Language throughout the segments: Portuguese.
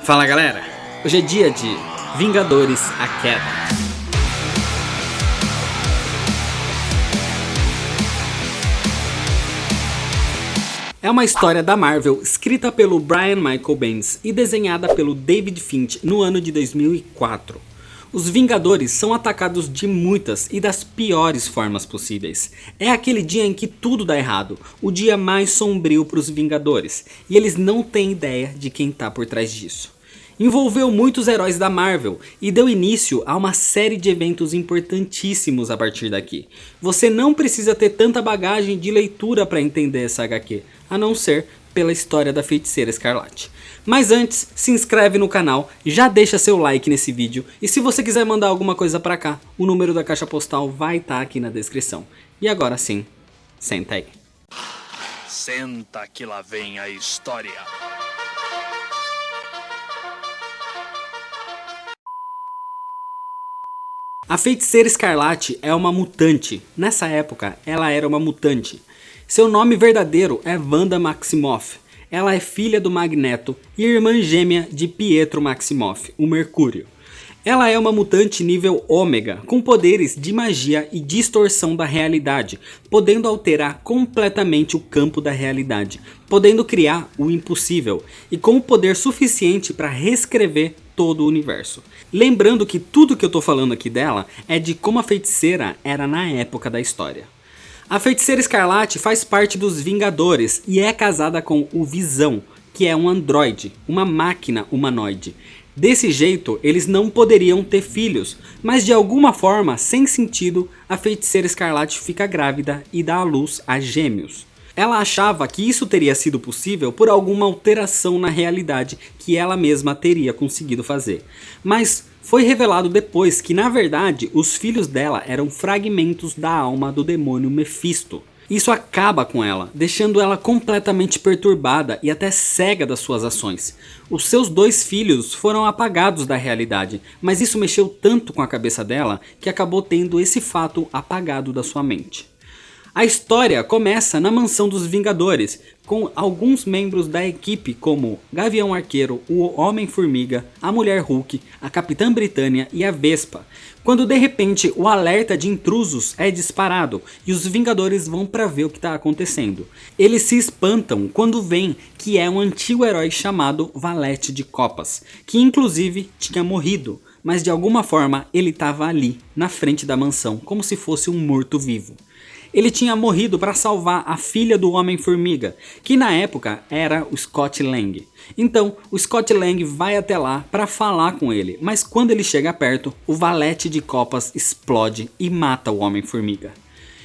Fala galera, hoje é dia de Vingadores A Queda. É uma história da Marvel escrita pelo Brian Michael Bendis e desenhada pelo David Finch no ano de 2004. Os Vingadores são atacados de muitas e das piores formas possíveis. É aquele dia em que tudo dá errado, o dia mais sombrio para os Vingadores, e eles não têm ideia de quem está por trás disso. Envolveu muitos heróis da Marvel e deu início a uma série de eventos importantíssimos a partir daqui. Você não precisa ter tanta bagagem de leitura para entender essa HQ, a não ser pela história da Feiticeira Escarlate. Mas antes, se inscreve no canal, já deixa seu like nesse vídeo e se você quiser mandar alguma coisa pra cá, o número da caixa postal vai estar aqui na descrição. E agora sim, senta aí. Senta que lá vem a história. A Feiticeira Escarlate é uma mutante. Nessa época, ela era uma mutante. Seu nome verdadeiro é Wanda Maximoff. Ela é filha do Magneto e irmã gêmea de Pietro Maximoff, o Mercúrio. Ela é uma mutante nível Ômega, com poderes de magia e distorção da realidade, podendo alterar completamente o campo da realidade, podendo criar o impossível e com o poder suficiente para reescrever todo o universo. Lembrando que tudo que eu tô falando aqui dela é de como a feiticeira era na época da história. A Feiticeira Escarlate faz parte dos Vingadores e é casada com o Visão, que é um androide, uma máquina humanoide. Desse jeito, eles não poderiam ter filhos, mas de alguma forma, sem sentido, a Feiticeira Escarlate fica grávida e dá à luz a gêmeos. Ela achava que isso teria sido possível por alguma alteração na realidade que ela mesma teria conseguido fazer. Mas foi revelado depois que na verdade os filhos dela eram fragmentos da alma do demônio Mephisto. Isso acaba com ela, deixando ela completamente perturbada e até cega das suas ações. Os seus dois filhos foram apagados da realidade, mas isso mexeu tanto com a cabeça dela que acabou tendo esse fato apagado da sua mente. A história começa na mansão dos Vingadores, com alguns membros da equipe como Gavião Arqueiro, o Homem-Formiga, a Mulher Hulk, a Capitã Britânia e a Vespa, quando de repente o alerta de intrusos é disparado e os Vingadores vão para ver o que está acontecendo. Eles se espantam quando veem que é um antigo herói chamado Valete de Copas, que inclusive tinha morrido, mas de alguma forma ele estava ali, na frente da mansão, como se fosse um morto-vivo. Ele tinha morrido para salvar a filha do Homem-Formiga, que na época era o Scott Lang. Então, o Scott Lang vai até lá para falar com ele, mas quando ele chega perto, o Valete de Copas explode e mata o Homem-Formiga.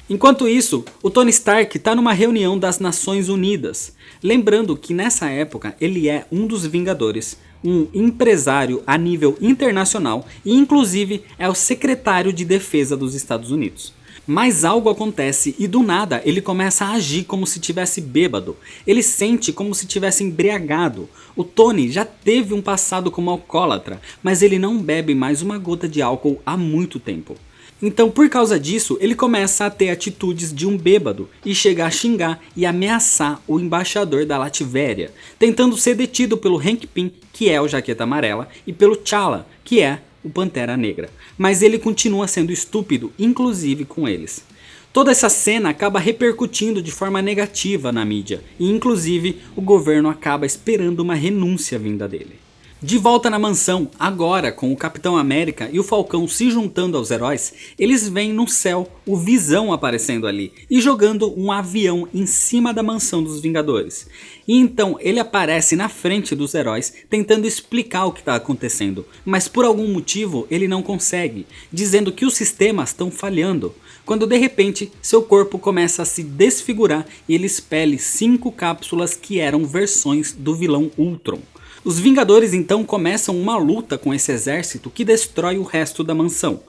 Enquanto isso, o Tony Stark está numa reunião das Nações Unidas, lembrando que nessa época ele é um dos Vingadores, um empresário a nível internacional e inclusive é o secretário de defesa dos Estados Unidos. Mas algo acontece e do nada ele começa a agir como se tivesse bêbado. Ele sente como se tivesse embriagado. O Tony já teve um passado como alcoólatra, mas ele não bebe mais uma gota de álcool há muito tempo. Então por causa disso ele começa a ter atitudes de um bêbado e chega a xingar e ameaçar o embaixador da Latvéria, tentando ser detido pelo Hank Pym, que é o Jaqueta Amarela, e pelo T'Challa, que é o Pantera Negra, mas ele continua sendo estúpido, inclusive com eles. Toda essa cena acaba repercutindo de forma negativa na mídia, e inclusive o governo acaba esperando uma renúncia vinda dele. De volta na mansão, agora com o Capitão América e o Falcão se juntando aos heróis, eles veem no céu o Visão aparecendo ali e jogando um avião em cima da mansão dos Vingadores. E então ele aparece na frente dos heróis tentando explicar o que está acontecendo, mas por algum motivo ele não consegue, dizendo que os sistemas estão falhando, quando de repente seu corpo começa a se desfigurar e ele expele 5 cápsulas que eram versões do vilão Ultron. Os Vingadores então começam uma luta com esse exército que destrói o resto da mansão.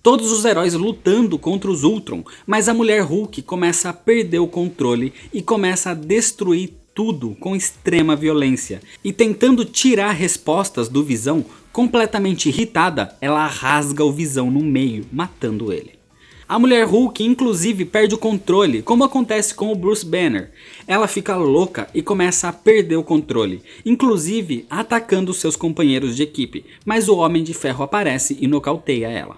Todos os heróis lutando contra os Ultron, mas a Mulher Hulk começa a perder o controle e começa a destruir tudo com extrema violência. E tentando tirar respostas do Visão, completamente irritada, ela rasga o Visão no meio, matando ele. A Mulher Hulk inclusive perde o controle, como acontece com o Bruce Banner. Ela fica louca e começa a perder o controle, inclusive atacando seus companheiros de equipe, mas o Homem de Ferro aparece e nocauteia ela.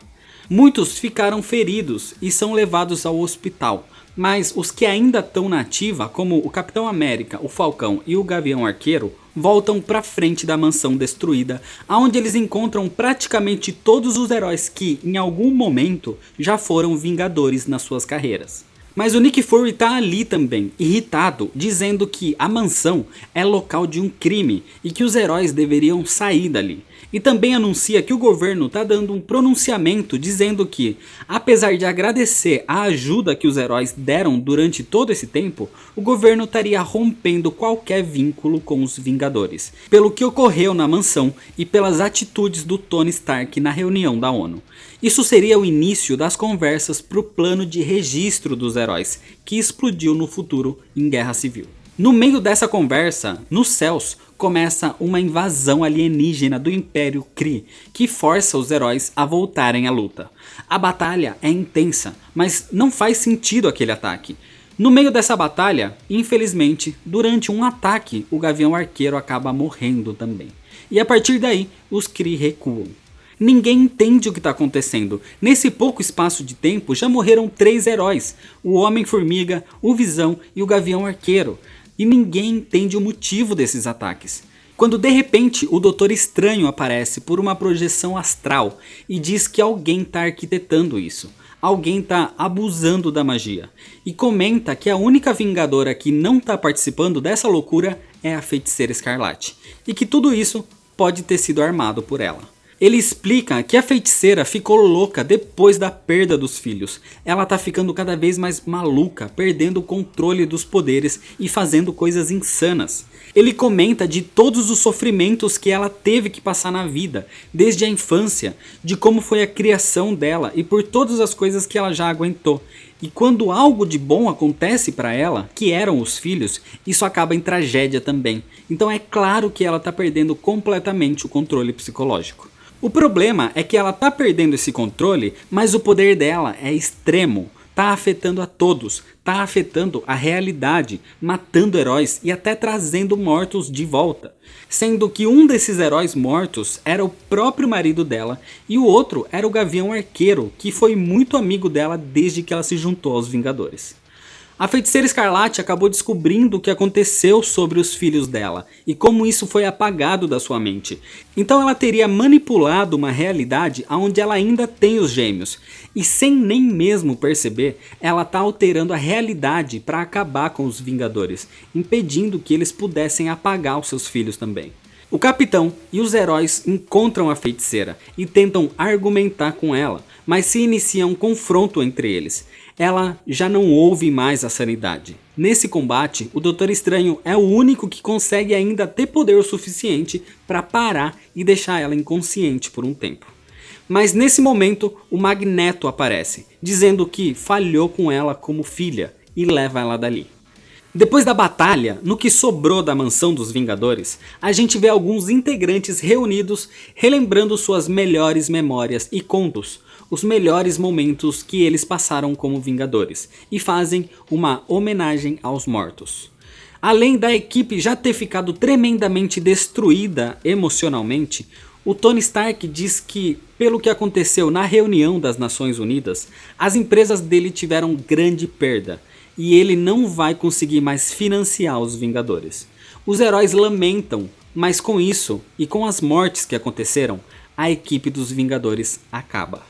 Muitos ficaram feridos e são levados ao hospital, mas os que ainda estão na ativa, como o Capitão América, o Falcão e o Gavião Arqueiro, voltam pra frente da mansão destruída, onde eles encontram praticamente todos os heróis que, em algum momento, já foram Vingadores nas suas carreiras. Mas o Nick Fury tá ali também, irritado, dizendo que a mansão é local de um crime e que os heróis deveriam sair dali. E também anuncia que o governo tá dando um pronunciamento dizendo que, apesar de agradecer a ajuda que os heróis deram durante todo esse tempo, o governo estaria rompendo qualquer vínculo com os Vingadores, pelo que ocorreu na mansão e pelas atitudes do Tony Stark na reunião da ONU. Isso seria o início das conversas para o plano de registro dos heróis, que explodiu no futuro em Guerra Civil. No meio dessa conversa, nos céus, começa uma invasão alienígena do Império Kree, que força os heróis a voltarem à luta. A batalha é intensa, mas não faz sentido aquele ataque. No meio dessa batalha, infelizmente, durante um ataque, o Gavião Arqueiro acaba morrendo também. E a partir daí, os Kree recuam. Ninguém entende o que está acontecendo. Nesse pouco espaço de tempo já morreram 3 heróis, o Homem-Formiga, o Visão e o Gavião Arqueiro. E ninguém entende o motivo desses ataques. Quando de repente o Doutor Estranho aparece por uma projeção astral e diz que alguém está arquitetando isso. Alguém está abusando da magia. E comenta que a única Vingadora que não está participando dessa loucura é a Feiticeira Escarlate. E que tudo isso pode ter sido armado por ela. Ele explica que a feiticeira ficou louca depois da perda dos filhos. Ela tá ficando cada vez mais maluca, perdendo o controle dos poderes e fazendo coisas insanas. Ele comenta de todos os sofrimentos que ela teve que passar na vida, desde a infância, de como foi a criação dela e por todas as coisas que ela já aguentou. E quando algo de bom acontece para ela, que eram os filhos, isso acaba em tragédia também. Então é claro que ela tá perdendo completamente o controle psicológico. O problema é que ela tá perdendo esse controle, mas o poder dela é extremo, tá afetando a todos, tá afetando a realidade, matando heróis e até trazendo mortos de volta. Sendo que um desses heróis mortos era o próprio marido dela e o outro era o Gavião Arqueiro, que foi muito amigo dela desde que ela se juntou aos Vingadores. A Feiticeira Escarlate acabou descobrindo o que aconteceu sobre os filhos dela e como isso foi apagado da sua mente. Então ela teria manipulado uma realidade onde ela ainda tem os gêmeos. E sem nem mesmo perceber, ela está alterando a realidade para acabar com os Vingadores, impedindo que eles pudessem apagar os seus filhos também. O Capitão e os heróis encontram a feiticeira e tentam argumentar com ela, mas se inicia um confronto entre eles. Ela já não ouve mais a sanidade. Nesse combate, o Doutor Estranho é o único que consegue ainda ter poder o suficiente para parar e deixar ela inconsciente por um tempo. Mas nesse momento, o Magneto aparece, dizendo que falhou com ela como filha e leva ela dali. Depois da batalha, no que sobrou da mansão dos Vingadores, a gente vê alguns integrantes reunidos relembrando suas melhores memórias e contos, os melhores momentos que eles passaram como Vingadores, e fazem uma homenagem aos mortos. Além da equipe já ter ficado tremendamente destruída emocionalmente, o Tony Stark diz que, pelo que aconteceu na reunião das Nações Unidas, as empresas dele tiveram grande perda. E ele não vai conseguir mais financiar os Vingadores. Os heróis lamentam, mas com isso e com as mortes que aconteceram, a equipe dos Vingadores acaba.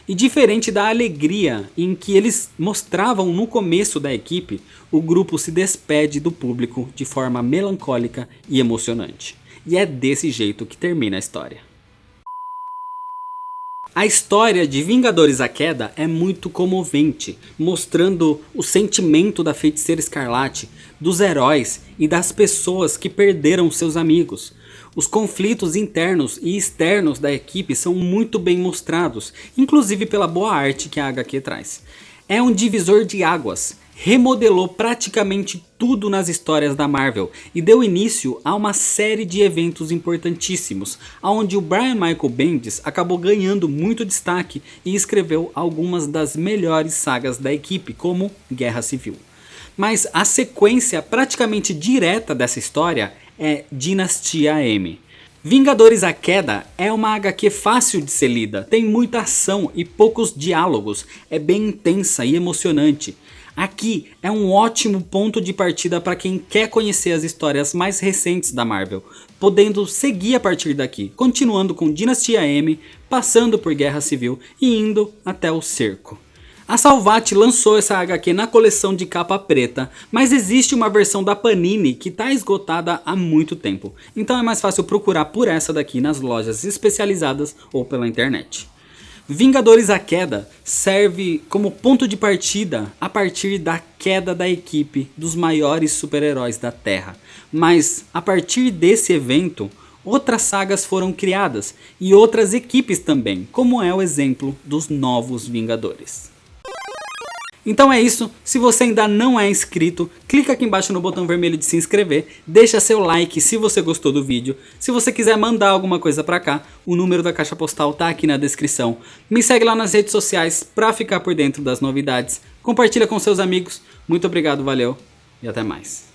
E diferente da alegria em que eles mostravam no começo da equipe, o grupo se despede do público de forma melancólica e emocionante. E é desse jeito que termina a história. A história de Vingadores: A Queda é muito comovente, mostrando o sentimento da Feiticeira Escarlate, dos heróis e das pessoas que perderam seus amigos. Os conflitos internos e externos da equipe são muito bem mostrados, inclusive pela boa arte que a HQ traz. É um divisor de águas, remodelou praticamente tudo nas histórias da Marvel e deu início a uma série de eventos importantíssimos, onde o Brian Michael Bendis acabou ganhando muito destaque e escreveu algumas das melhores sagas da equipe, como Guerra Civil. Mas a sequência praticamente direta dessa história é Dinastia M. Vingadores A Queda é uma HQ fácil de ser lida, tem muita ação e poucos diálogos, é bem intensa e emocionante. Aqui é um ótimo ponto de partida para quem quer conhecer as histórias mais recentes da Marvel, podendo seguir a partir daqui, continuando com Dinastia M, passando por Guerra Civil e indo até o Cerco. A Salvat lançou essa HQ na coleção de capa preta, mas existe uma versão da Panini que está esgotada há muito tempo, então é mais fácil procurar por essa daqui nas lojas especializadas ou pela internet. Vingadores A Queda serve como ponto de partida a partir da queda da equipe dos maiores super-heróis da Terra, mas a partir desse evento, outras sagas foram criadas e outras equipes também, como é o exemplo dos Novos Vingadores. Então é isso, se você ainda não é inscrito, clica aqui embaixo no botão vermelho de se inscrever, deixa seu like se você gostou do vídeo, se você quiser mandar alguma coisa pra cá, o número da caixa postal tá aqui na descrição, me segue lá nas redes sociais pra ficar por dentro das novidades, compartilha com seus amigos, muito obrigado, valeu e até mais.